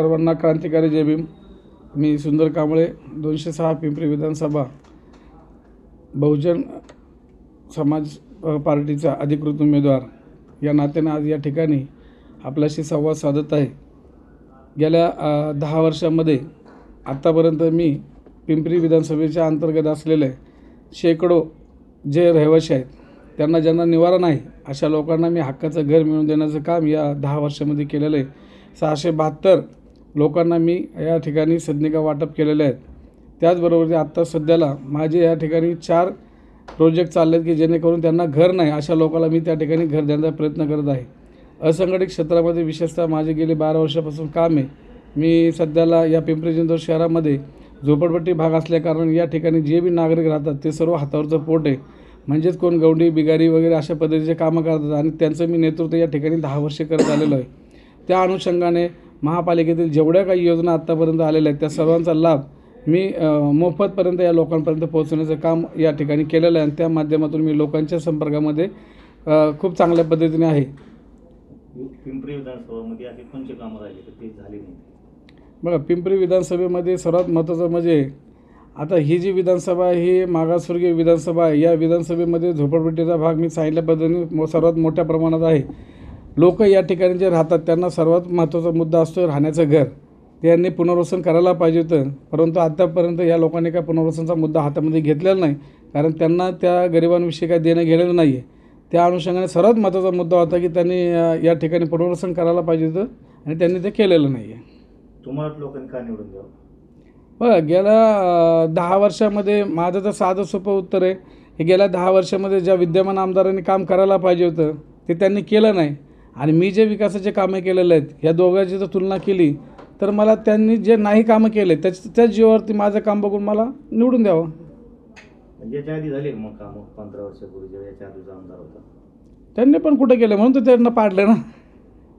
सर्वांना क्रांतिकारी जय भीम। मी सुंदर कांबळे 206 पिंपरी विधानसभा बहुजन समाज पार्टीचा अधिकृत उमेदवार या नात्याने आज या ठिकाणी आपल्याशी संवाद साधत आहे। गेल्या 10 वर्षांमध्ये आतापर्यंत मी पिंपरी विधानसभेच्या अंतर्गत असलेले शेकडो जे रहिवासी आहेत त्यांना ज्यांना निवारा नाही अशा लोकांना मी हक्काचं घर मिळवून देण्याचं काम या 10 वर्षांमध्ये केलेलं आहे। 672 लोकांना मी या ठिकाणी सदनिका वाटप केलेले आहेत। त्याचबरोबर आत्ता सध्याला माझे या ठिकाणी 4 प्रोजेक्ट चालले आहेत की जेणेकरून त्यांना घर नाही अशा लोकांना मी त्या ठिकाणी घर देण्याचा प्रयत्न करत आहे। असंघटित क्षेत्रामध्ये विशेषतः माझे गेले 12 वर्षापासून काम आहे। मी सध्याला या पिंपरी चिंचवड शहरामध्ये झोपडपट्टी भाग असल्याकारणाने या ठिकाणी जे बी नागरिक राहतात ते सर्व हातावरचं पोट आहे, म्हणजेच कोण गवंडी बिगारी वगैरे अशा पद्धतीचे कामं करतात आणि त्यांचं मी नेतृत्व या ठिकाणी 10 वर्षे करत आलेलो आहे। त्या अनुषंगाने महापालिकेतील जेवढ्या काही योजना आत्तापर्यंत आलेल्या आहेत त्या सर्वांचा लाभ मी मोफतपर्यंत या लोकांपर्यंत पोहोचवण्याचं काम या ठिकाणी केलेलं आहे आणि त्या माध्यमातून मी लोकांच्या संपर्कामध्ये खूप चांगल्या पद्धतीने आहे। पिंपरी विधानसभामध्ये असे कोणते कामं राहिले तर ते झाले नाही? बघा, पिंपरी विधानसभेमध्ये सर्वात महत्त्वाचं म्हणजे आता ही जी विधानसभा ही मागासवर्गीय विधानसभा आहे। या विधानसभेमध्ये झोपडपट्टीचा भाग मी सांगितल्या पद्धतीने सर्वात मोठ्या प्रमाणात आहे। लोक या ठिकाणी जे राहतात त्यांना सर्वात महत्त्वाचा मुद्दा असतो राहण्याचं घर। त्यांनी पुनर्वसन करायला पाहिजे होतं, परंतु आतापर्यंत या लोकांनी काय पुनर्वसनचा मुद्दा हातामध्ये घेतलेला नाही, कारण त्यांना त्या गरिबांविषयी काय देणं घेणं नाही आहे। त्या अनुषंगाने सर्वात महत्त्वाचा मुद्दा होता की त्यांनी या ठिकाणी पुनर्वसन करायला पाहिजे होतं आणि त्यांनी ते केलेलं नाही आहे। तुम्हाला लोकांनी का निवडून द्यावं? बघा, गेल्या 10 वर्षामध्ये माझं तर साधं सोपं उत्तर आहे की गेल्या 10 वर्षामध्ये ज्या विद्यमान आमदारांनी काम करायला पाहिजे होतं ते त्यांनी केलं नाही आणि मी जे विकासाचे कामे केलेले आहेत या दोघांची जर तुलना केली तर मला त्यांनी जे नाही कामं केले त्याच जीवावरती माझं काम बघून मला निवडून द्यावं। याच्या आधी झाले मग काम 15 वर्षापूर्वी जेव्हा याच्या आधीचा आमदार होता त्यांनी पण कुठं केलं म्हणून तर त्यांना पाडलं ना।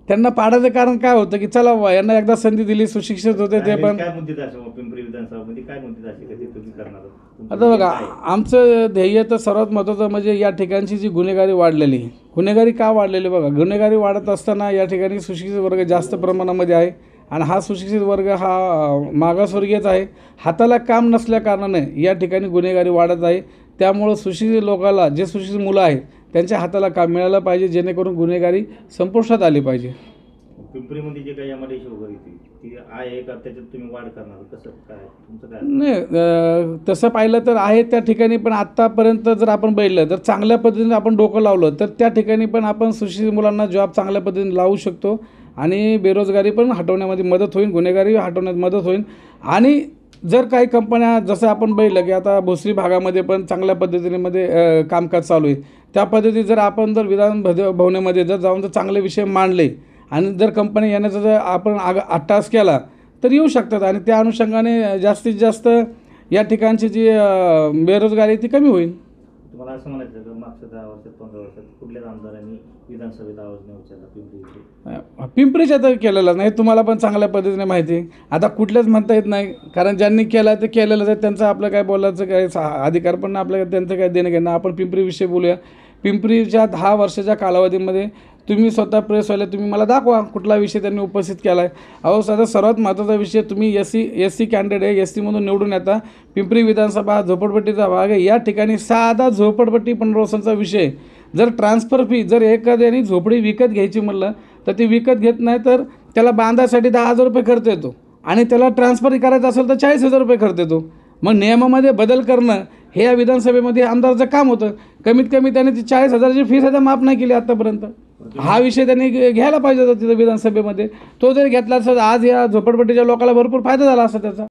त्यांना पाडायचं कारण काय होतं की चला वा यांना एकदा संधी दिली, सुशिक्षित होते ते पण। काय मुद्दे असे पिंपरी विधानसभामध्ये काय मुद्दे असे कधी तुम्ही करणार? आता बघा, आमचं ध्येय तर सर्वात महत्त्वाचं म्हणजे या ठिकाणची जी गुन्हेगारी वाढलेली, गुन्हेगारी का वाढलेली? बघा, गुन्हेगारी वाढत असताना या ठिकाणी सुशिक्षित वर्ग जास्त प्रमाणामध्ये आहे आणि हा सुशिक्षित वर्ग हा मागासवर्गीयच आहे। हाताला काम नसल्या कारणाने या ठिकाणी गुन्हेगारी वाढत आहे। त्यामुळं सुशिक्षित लोकांना, जे सुशिक्षित मुलं आहेत त्यांच्या हाताला काम मिळालं पाहिजे जेणेकरून गुन्हेगारी संपुष्टात आली पाहिजे। पिंपरीमध्ये जे काही एमआयडीसी वगैरे ती आहे का, त्याच्यात तुम्ही वाढ करणार कसं काय तुमचं काय? नाही, तसं पाहिलं तर आहे त्या ठिकाणी, पण आत्तापर्यंत जर आपण बघितलं तर चांगल्या पद्धतीने आपण डोकं लावलं तर त्या ठिकाणी पण आपण सुशिक्षित मुलांना जॉब चांगल्या पद्धतीने लावू शकतो आणि बेरोजगारी पण हटवण्यामध्ये मदत होईल, गुन्हेगारी हटवण्यात मदत होईल। आणि जर काही कंपन्या जसं आपण बघितलं की आता भोसरी भागामध्ये पण चांगल्या पद्धतीने कामकाज चालू आहे, त्या पद्धतीत जर आपण जर विधान भवनामध्ये जर जाऊन जर चांगले विषय मांडले आणि जर कंपनी येण्याचा जर आपण अट्टास केला तर येऊ शकतात आणि त्या अनुषंगाने जास्तीत जास्त या ठिकाणची जी बेरोजगारी ती कमी होईल। तुम्हाला असं म्हणायचं की मागच्या 10 वर्षात 15 वर्षात कुठल्याच आमदारांनी विधानसभेत आवाज नाही उचलला? पिंपरीच्या तर केलेला नाही, तुम्हाला पण चांगल्या पद्धतीने माहिती आहे। आता कुठल्याच म्हणता येत नाही, कारण ज्यांनी केलं ते केलेलं आहे, त्यांचं आपलं काय बोलायचं काय अधिकार पण आपल्याला त्यांचं काय देणं घेणं। आपण पिंपरीविषयी बोलूया। पिंपरीच्या 10 वर्षाच्या कालावधीमध्ये तुम्ही स्वतः प्रेसवाले तुम्ही मला दाखवा कुठला विषय त्यांनी उपस्थित केला आहे। अहो सध्या सर्वात महत्त्वाचा विषय, तुम्ही एस सी कॅन्डिडेट आहे, एस सीमधून निवडून येता। पिंपरी विधानसभा झोपडपट्टीचा भाग आहे, या ठिकाणी साधा झोपडपट्टी पुनर्वसनचा विषय, जर ट्रान्सफर फी जर एखाद्याने झोपडी विकत घ्यायची म्हणलं तर ती विकत घेत नाही, तर त्याला बांधायसाठी 10,000 रुपये खर्च येतो आणि त्याला ट्रान्सफर करायचं असेल तर 40,000 रुपये खर्च येतो। मग नियमामध्ये बदल करणं हे या विधानसभेमध्ये आमदाराचं काम होतं। कमीत कमी त्याने ती 40,000ची फी सध्या माफ नाही केली आत्तापर्यंत। हा विषय त्यांनी घ्यायला पाहिजे होता तिथं विधानसभेमध्ये। तो जर घेतला असता आज या झोपडपट्टीच्या लोकांना भरपूर फायदा झाला असता त्याचा।